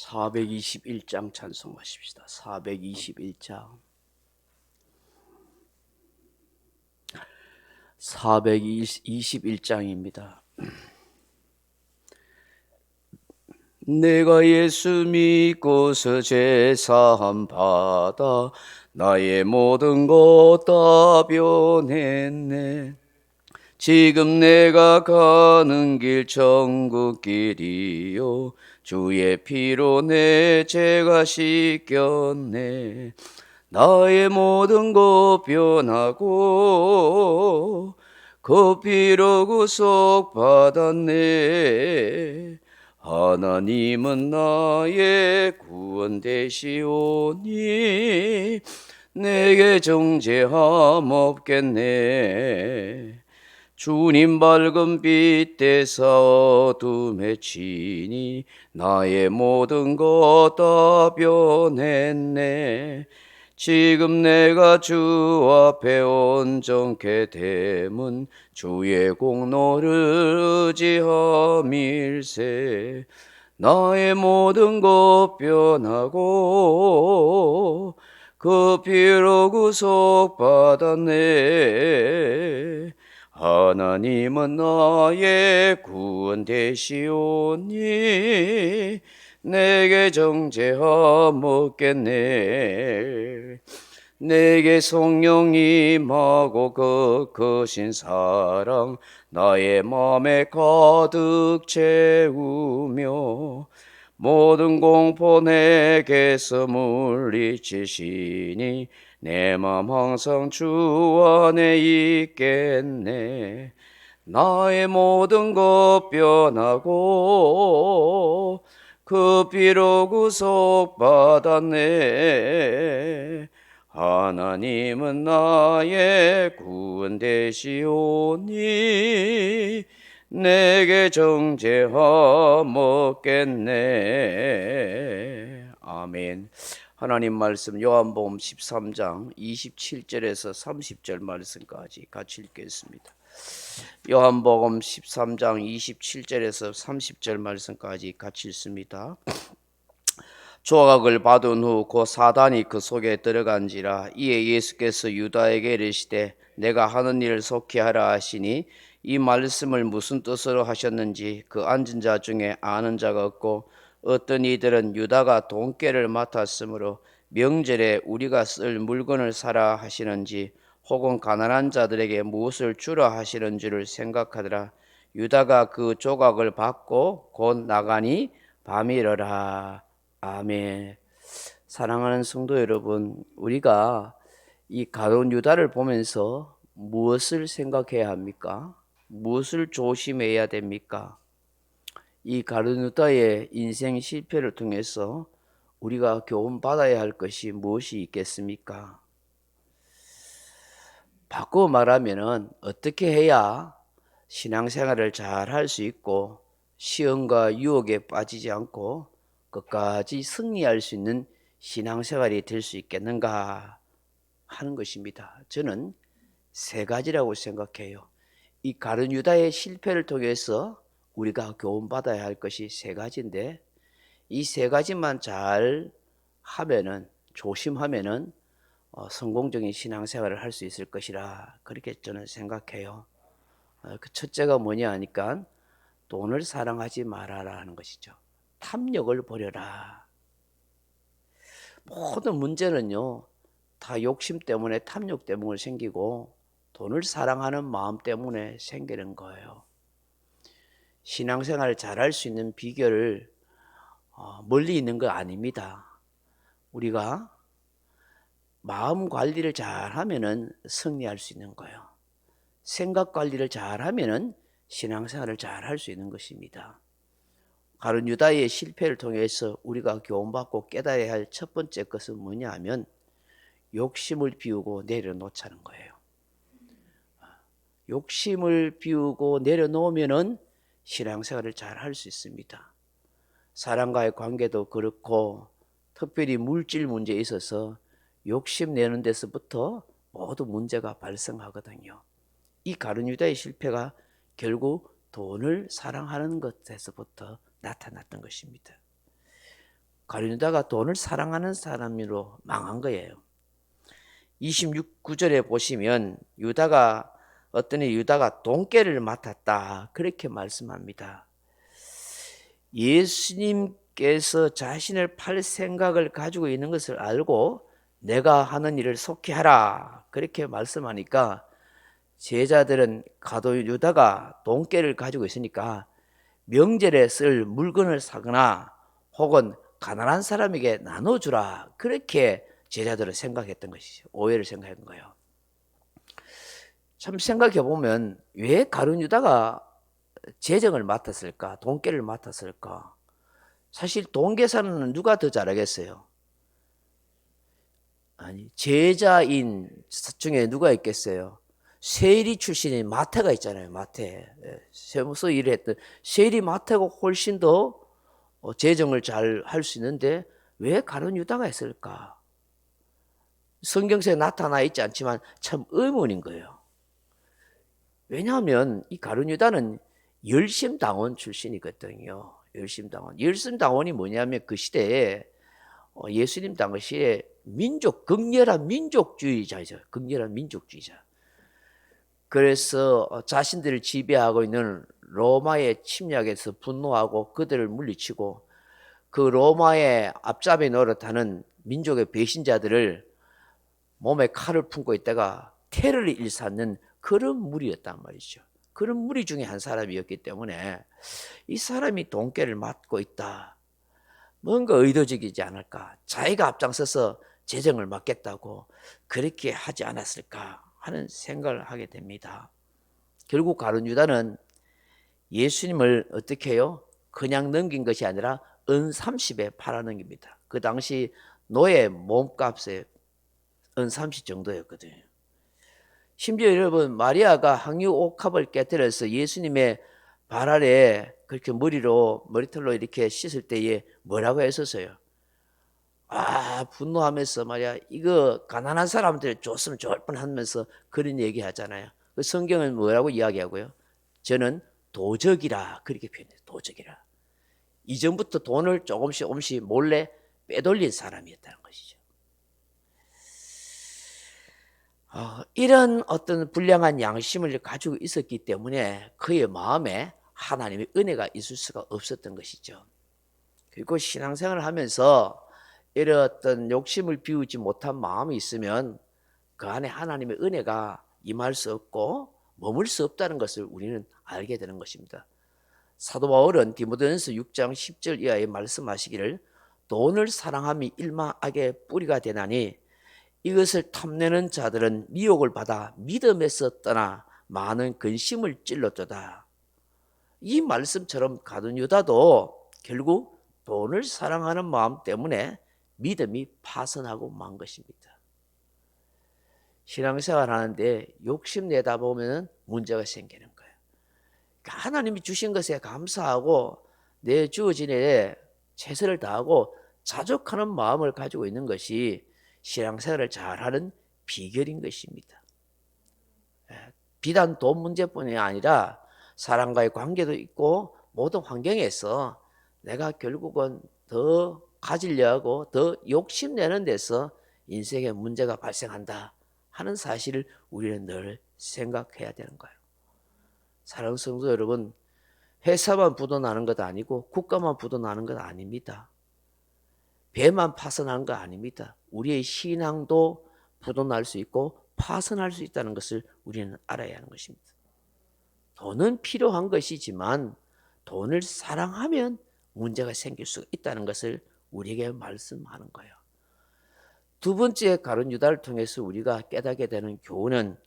421장 찬송하십시다. 421장 421장입니다. 내가 예수 믿고서 제사함 받아 나의 모든 것 다 변했네. 지금 내가 가는 길 천국 길이요 주의 피로 내 죄가 씻겼네. 나의 모든 것 변하고 그 피로 구속 받았네. 하나님은 나의 구원 되시오니 내게 정죄함 없겠네. 주님 밝은 빛 대사 어둠에 치니 나의 모든 것 다 변했네. 지금 내가 주 앞에 온전케 됨은 주의 공로를 의지함일세. 나의 모든 것 변하고 그 피로 구속받았네. 하나님은 나의 구원 되시오니 내게 정죄함 없겠네. 내게 성령 임하고 그 크신 사랑 나의 맘에 가득 채우며 모든 공포 내게서 물리치시니 내 맘 항상 주 안에 있겠네. 나의 모든 것 변하고 그 피로 구속받았네. 하나님은 나의 구원 되시오니 내게 정죄함 없겠네. 아멘. 하나님 말씀 요한복음 13장 27절에서 30절 말씀까지 같이 읽겠습니다. 요한복음 13장 27절에서 30절 말씀까지 같이 읽습니다. 조각을 받은 후 곧 사단이 그 속에 들어간지라. 이에 예수께서 유다에게 이르시되 내가 하는 일을 속히 하라 하시니 이 말씀을 무슨 뜻으로 하셨는지 그 앉은 자 중에 아는 자가 없고 어떤 이들은 유다가 돈깨를 맡았으므로 명절에 우리가 쓸 물건을 사라 하시는지 혹은 가난한 자들에게 무엇을 주라 하시는 줄을 생각하더라. 유다가 그 조각을 받고 곧 나가니 밤이러라. 아멘. 사랑하는 성도 여러분, 우리가 이 가룟 유다를 보면서 무엇을 생각해야 합니까? 무엇을 조심해야 됩니까? 이 가룟 유다의 인생 실패를 통해서 우리가 교훈 받아야 할 것이 무엇이 있겠습니까? 바꾸어 말하면은 어떻게 해야 신앙생활을 잘 할 수 있고 시험과 유혹에 빠지지 않고 끝까지 승리할 수 있는 신앙생활이 될 수 있겠는가 하는 것입니다. 저는 세 가지라고 생각해요. 이 가룟 유다의 실패를 통해서 우리가 교훈받아야 할 것이 세 가지인데 이 세 가지만 잘 하면은 조심하면은 성공적인 신앙생활을 할 수 있을 것이라 그렇게 저는 생각해요. 그 첫째가 뭐냐 하니까 돈을 사랑하지 말아라 하는 것이죠. 탐욕을 버려라. 모든 문제는요 다 욕심 때문에 탐욕 때문에 생기고 돈을 사랑하는 마음 때문에 생기는 거예요. 신앙생활을 잘할 수 있는 비결을 멀리 있는 거 아닙니다. 우리가 마음 관리를 잘하면은 승리할 수 있는 거예요. 생각 관리를 잘하면은 신앙생활을 잘할 수 있는 것입니다. 가룟 유다의 실패를 통해서 우리가 교훈받고 깨달아야 할 첫 번째 것은 뭐냐 하면 욕심을 비우고 내려놓자는 거예요. 욕심을 비우고 내려놓으면은 신앙생활을 잘할 수 있습니다. 사람과의 관계도 그렇고 특별히 물질 문제에 있어서 욕심내는 데서부터 모두 문제가 발생하거든요. 이 가룟 유다의 실패가 결국 돈을 사랑하는 것에서부터 나타났던 것입니다. 가룟 유다가 돈을 사랑하는 사람으로 망한 거예요. 26구절에 보시면 유다가 돈깨를 맡았다 그렇게 말씀합니다. 예수님께서 자신을 팔 생각을 가지고 있는 것을 알고 내가 하는 일을 속히 하라 그렇게 말씀하니까 제자들은 가룟 유다가 돈깨를 가지고 있으니까 명절에 쓸 물건을 사거나 혹은 가난한 사람에게 나눠주라 그렇게 제자들은 생각했던 것이죠. 오해를 생각한 거예요. 참 생각해 보면 왜 가룟 유다가 재정을 맡았을까? 돈깨를 맡았을까? 사실 돈 계산은 누가 더 잘하겠어요? 아니, 제자인 중에 누가 있겠어요? 세리 출신인 마태가 있잖아요. 마태. 세무서 일을 했던 세리 마태가 훨씬 더 재정을 잘 할 수 있는데 왜 가룟 유다가 했을까? 성경서에 나타나 있지 않지만 참 의문인 거예요. 왜냐하면 이 가룟 유다는 열심당원 출신이거든요. 열심당원이 뭐냐면 그 시대에 예수님 당시에 극렬한 민족주의자죠. 극렬한 민족주의자. 그래서 자신들을 지배하고 있는 로마의 침략에서 분노하고 그들을 물리치고 그 로마의 앞잡이 노릇하는 민족의 배신자들을 몸에 칼을 품고 있다가 테러를 일삼는 그런 무리였단 말이죠. 그런 무리 중에 한 사람이었기 때문에 이 사람이 돈깨를 맡고 있다. 뭔가 의도적이지 않을까. 자기가 앞장서서 재정을 맡겠다고 그렇게 하지 않았을까 하는 생각을 하게 됩니다. 결국 가룟 유다는 예수님을 어떻게 해요? 그냥 넘긴 것이 아니라 은 30에 팔아넘깁니다. 그 당시 노예 몸값에 은 30 정도였거든요. 심지어 여러분 마리아가 항유 옥합을 깨뜨려서 예수님의 발 아래 그렇게 머리털로 이렇게 씻을 때에 뭐라고 했었어요? 분노하면서 말이야 이거 가난한 사람들 줬으면 좋을 뻔하면서 그런 얘기 하잖아요. 그 성경은 뭐라고 이야기하고요? 저는 도적이라 그렇게 표현해요. 도적이라. 이전부터 돈을 조금씩 몰래 빼돌린 사람이었다는 것이죠. 이런 어떤 불량한 양심을 가지고 있었기 때문에 그의 마음에 하나님의 은혜가 있을 수가 없었던 것이죠. 그리고 신앙생활을 하면서 이런 어떤 욕심을 비우지 못한 마음이 있으면 그 안에 하나님의 은혜가 임할 수 없고 머물 수 없다는 것을 우리는 알게 되는 것입니다. 사도 바울은 디모데전서 6장 10절 이하에 말씀하시기를 돈을 사랑함이 일망악의 뿌리가 되나니 이것을 탐내는 자들은 미혹을 받아 믿음에서 떠나 많은 근심을 찔렀도다. 이 말씀처럼 가룟 유다도 결국 돈을 사랑하는 마음 때문에 믿음이 파선하고 만 것입니다. 신앙생활 하는데 욕심내다 보면 문제가 생기는 거예요. 그러니까 하나님이 주신 것에 감사하고 내 주어진 일에 최선을 다하고 자족하는 마음을 가지고 있는 것이 신앙생활을 잘하는 비결인 것입니다. 비단 돈 문제뿐이 아니라 사람과의 관계도 있고 모든 환경에서 내가 결국은 더 가지려고 더 욕심내는 데서 인생에 문제가 발생한다 하는 사실을 우리는 늘 생각해야 되는 거예요. 사랑하는 성도 여러분, 회사만 부도나는 것 아니고 국가만 부도나는 것 아닙니다. 배만 파선하는 거 아닙니다. 우리의 신앙도 부도날 수 있고 파선할 수 있다는 것을 우리는 알아야 하는 것입니다. 돈은 필요한 것이지만 돈을 사랑하면 문제가 생길 수 있다는 것을 우리에게 말씀하는 거예요. 두 번째 가룟 유다를 통해서 우리가 깨닫게 되는 교훈은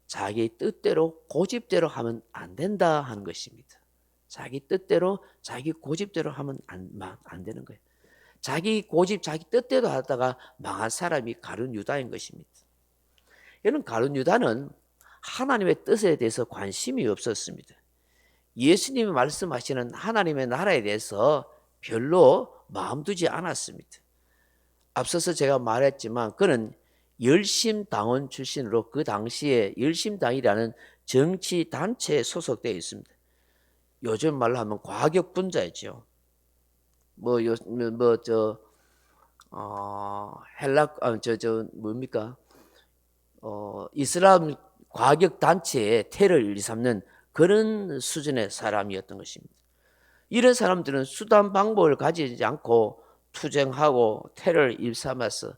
자기 뜻대로 고집대로 하면 안 된다 하는 것입니다. 자기 뜻대로 자기 고집대로 하면 안 되는 거예요. 자기 고집 자기 뜻대로 하다가 망한 사람이 가룟 유다인 것입니다. 이런 가룟 유다는 하나님의 뜻에 대해서 관심이 없었습니다. 예수님이 말씀하시는 하나님의 나라에 대해서 별로 마음 두지 않았습니다. 앞서서 제가 말했지만 그는 열심당원 출신으로 그 당시에 열심당이라는 정치단체에 소속되어 있습니다. 요즘 말로 하면 과격분자였죠. 뭡니까? 이슬람 과격 단체의 테러를 일삼는 그런 수준의 사람이었던 것입니다. 이런 사람들은 수단 방법을 가지지 않고 투쟁하고 테러를 일삼아서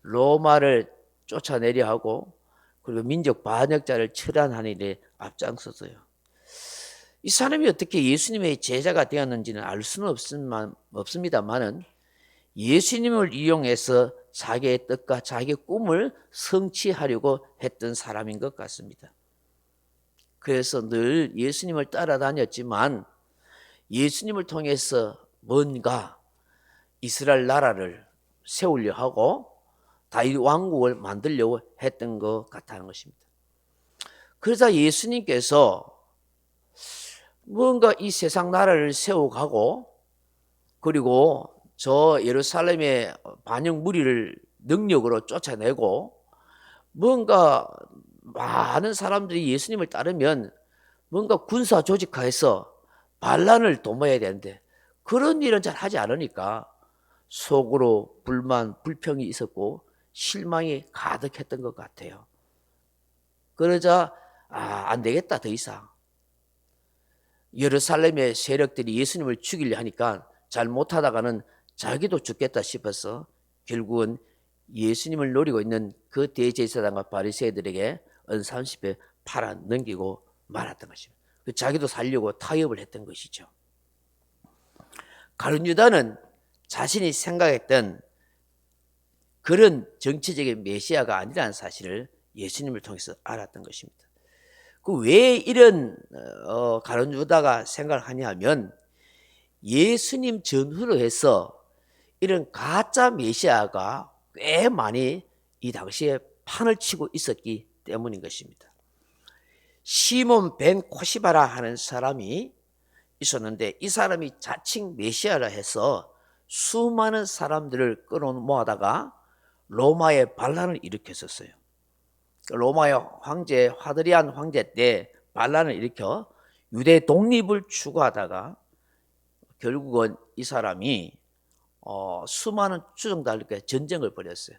로마를 쫓아내려 하고 그리고 민족 반역자를 처단하는 일에 앞장섰어요. 이 사람이 어떻게 예수님의 제자가 되었는지는 알 수는 없습니다만은 예수님을 이용해서 자기의 뜻과 자기의 꿈을 성취하려고 했던 사람인 것 같습니다. 그래서 늘 예수님을 따라다녔지만 예수님을 통해서 뭔가 이스라엘 나라를 세우려 하고 다윗 왕국을 만들려고 했던 것 같다는 것입니다. 그러자 예수님께서 뭔가 이 세상 나라를 세워가고 그리고 저 예루살렘의 반역 무리를 능력으로 쫓아내고 뭔가 많은 사람들이 예수님을 따르면 뭔가 군사 조직화해서 반란을 도모해야 되는데 그런 일은 잘 하지 않으니까 속으로 불만, 불평이 있었고 실망이 가득했던 것 같아요. 그러자 안 되겠다 더 이상. 예루살렘의 세력들이 예수님을 죽이려 하니까 잘못하다가는 자기도 죽겠다 싶어서 결국은 예수님을 노리고 있는 그 대제사장과 바리새인들에게 은삼십에 팔아 넘기고 말았던 것입니다. 자기도 살려고 타협을 했던 것이죠. 가룟 유다는 자신이 생각했던 그런 정치적인 메시아가 아니라는 사실을 예수님을 통해서 알았던 것입니다. 왜 이런 가룟 유다가 생각을 하냐면 예수님 전후로 해서 이런 가짜 메시아가 꽤 많이 이 당시에 판을 치고 있었기 때문인 것입니다. 시몬 벤 코시바라 하는 사람이 있었는데 이 사람이 자칭 메시아라 해서 수많은 사람들을 끌어모아다가 로마의 반란을 일으켰었어요. 로마의 황제 화드리안 황제 때 반란을 일으켜 유대 독립을 추구하다가 결국은 이 사람이 수많은 추종자들과 전쟁을 벌였어요.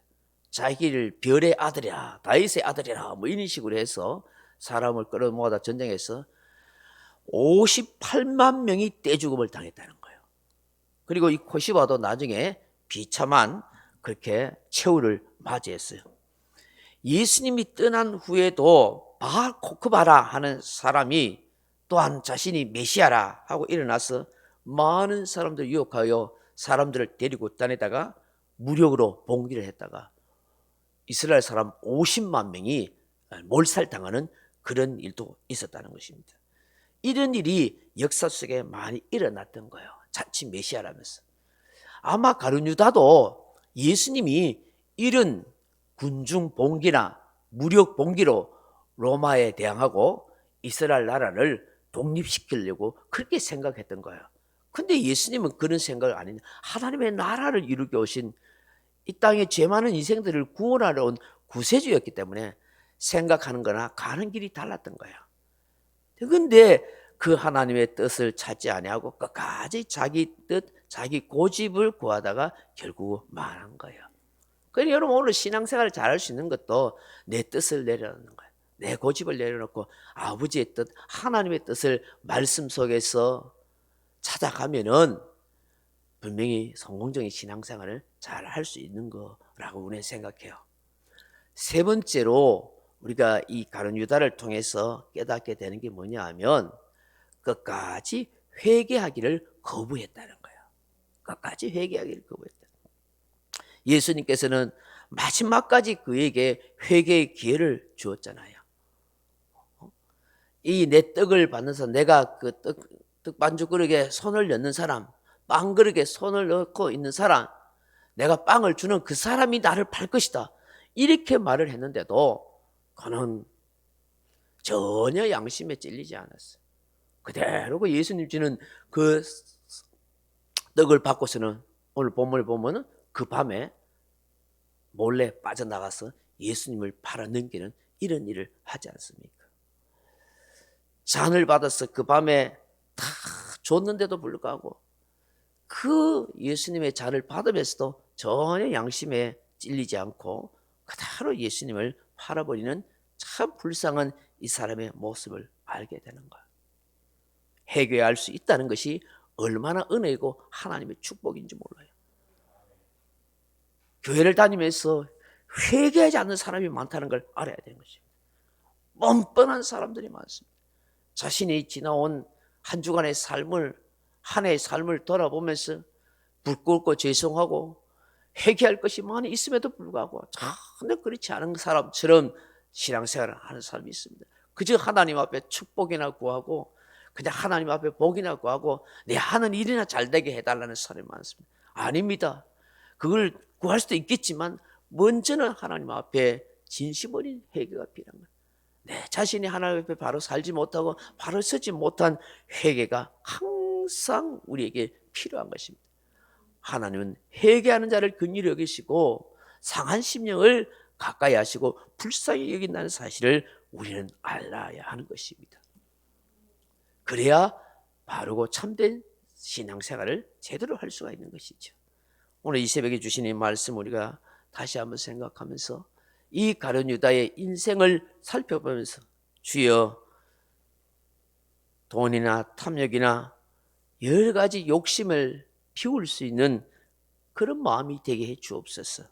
자기를 별의 아들이라 다윗의 아들이라 뭐 이런 식으로 해서 사람을 끌어모아다 전쟁해서 58만 명이 떼죽음을 당했다는 거예요. 그리고 이 코시바도 나중에 비참한 그렇게 최후를 맞이했어요. 예수님이 떠난 후에도 바알 코크바라 하는 사람이 또한 자신이 메시아라 하고 일어나서 많은 사람들을 유혹하여 사람들을 데리고 다니다가 무력으로 봉기를 했다가 이스라엘 사람 50만 명이 몰살당하는 그런 일도 있었다는 것입니다. 이런 일이 역사 속에 많이 일어났던 거예요. 자칭 메시아라면서. 아마 가룟 유다도 예수님이 이런 군중 봉기나 무력 봉기로 로마에 대항하고 이스라엘 나라를 독립시키려고 그렇게 생각했던 거예요. 근데 예수님은 그런 생각을 안 했는데 하나님의 나라를 이루게 오신 이 땅에 죄 많은 인생들을 구원하러 온 구세주였기 때문에 생각하는 거나 가는 길이 달랐던 거예요. 그런데 그 하나님의 뜻을 찾지 아니하고 끝까지 자기 뜻, 자기 고집을 구하다가 결국 망한 거예요. 그러니까 여러분 오늘 신앙생활을 잘할 수 있는 것도 내 뜻을 내려놓는 거예요. 내 고집을 내려놓고 아버지의 뜻, 하나님의 뜻을 말씀 속에서 찾아가면은 분명히 성공적인 신앙생활을 잘 할 수 있는 거라고 우리는 생각해요. 세 번째로 우리가 이 가룟 유다를 통해서 깨닫게 되는 게 뭐냐 하면 끝까지 회개하기를 거부했다는 거예요. 끝까지 회개하기를 거부했다. 예수님께서는 마지막까지 그에게 회개의 기회를 주었잖아요. 이 내 떡을 받는서 내가 그 떡 반죽 그릇에 손을 넣는 사람, 빵 그릇에 손을 넣고 있는 사람, 내가 빵을 주는 그 사람이 나를 팔 것이다. 이렇게 말을 했는데도 그는 전혀 양심에 찔리지 않았어요. 그대로 그 예수님 주는 그 떡을 받고서는 오늘 본문을 보면은 그 밤에 몰래 빠져나가서 예수님을 팔아넘기는 이런 일을 하지 않습니까? 잔을 받아서 그 밤에 다 줬는데도 불구하고 그 예수님의 잔을 받으면서도 전혀 양심에 찔리지 않고 그대로 예수님을 팔아버리는 참 불쌍한 이 사람의 모습을 알게 되는 거예요. 회개할 수 있다는 것이 얼마나 은혜이고 하나님의 축복인지 몰라요. 교회를 다니면서 회개하지 않는 사람이 많다는 걸 알아야 되는 것입니다. 뻔뻔한 사람들이 많습니다. 자신이 지나온 한 주간의 삶을, 한 해의 삶을 돌아보면서 부끄럽고 죄송하고 회개할 것이 많이 있음에도 불구하고 전혀 그렇지 않은 사람처럼 신앙생활을 하는 사람이 있습니다. 그저 하나님 앞에 축복이나 구하고 그냥 하나님 앞에 복이나 구하고 내 하는 일이나 잘되게 해달라는 사람이 많습니다. 아닙니다. 그걸 구할 수도 있겠지만 먼저는 하나님 앞에 진심 어린 회개가 필요한 거예요. 내 자신이 하나님 앞에 바로 살지 못하고 바로 서지 못한 회개가 항상 우리에게 필요한 것입니다. 하나님은 회개하는 자를 긍휼히 여기시고 상한 심령을 가까이 하시고 불쌍히 여긴다는 사실을 우리는 알아야 하는 것입니다. 그래야 바르고 참된 신앙생활을 제대로 할 수가 있는 것이죠. 오늘 이 새벽에 주신 이 말씀 우리가 다시 한번 생각하면서 이 가룟 유다의 인생을 살펴보면서 주여 돈이나 탐욕이나 여러 가지 욕심을 피울 수 있는 그런 마음이 되게 해 주옵소서.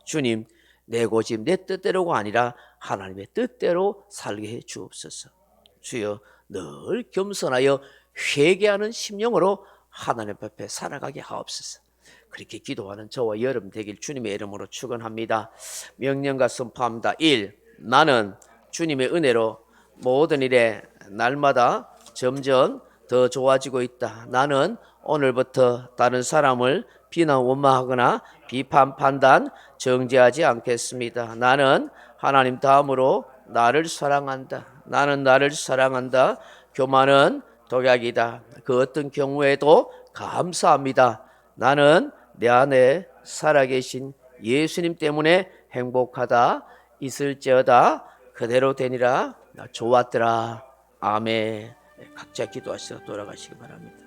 주님, 내 고집 내 뜻대로가 아니라 하나님의 뜻대로 살게 해 주옵소서. 주여 늘 겸손하여 회개하는 심령으로 하나님 앞에 살아가게 하옵소서. 그렇게 기도하는 저와 여러분 되길 주님의 이름으로 축원합니다. 명령과 선포합니다. 1. 나는 주님의 은혜로 모든 일에 날마다 점점 더 좋아지고 있다. 나는 오늘부터 다른 사람을 비난 원망하거나 비판 판단 정죄하지 않겠습니다. 나는 하나님 다음으로 나를 사랑한다. 나는 나를 사랑한다. 교만은 독약이다. 그 어떤 경우에도 감사합니다. 나는 내 안에 살아계신 예수님 때문에 행복하다. 있을지어다 그대로 되니라. 나 좋았더라. 아멘. 각자 기도하시다 돌아가시기 바랍니다.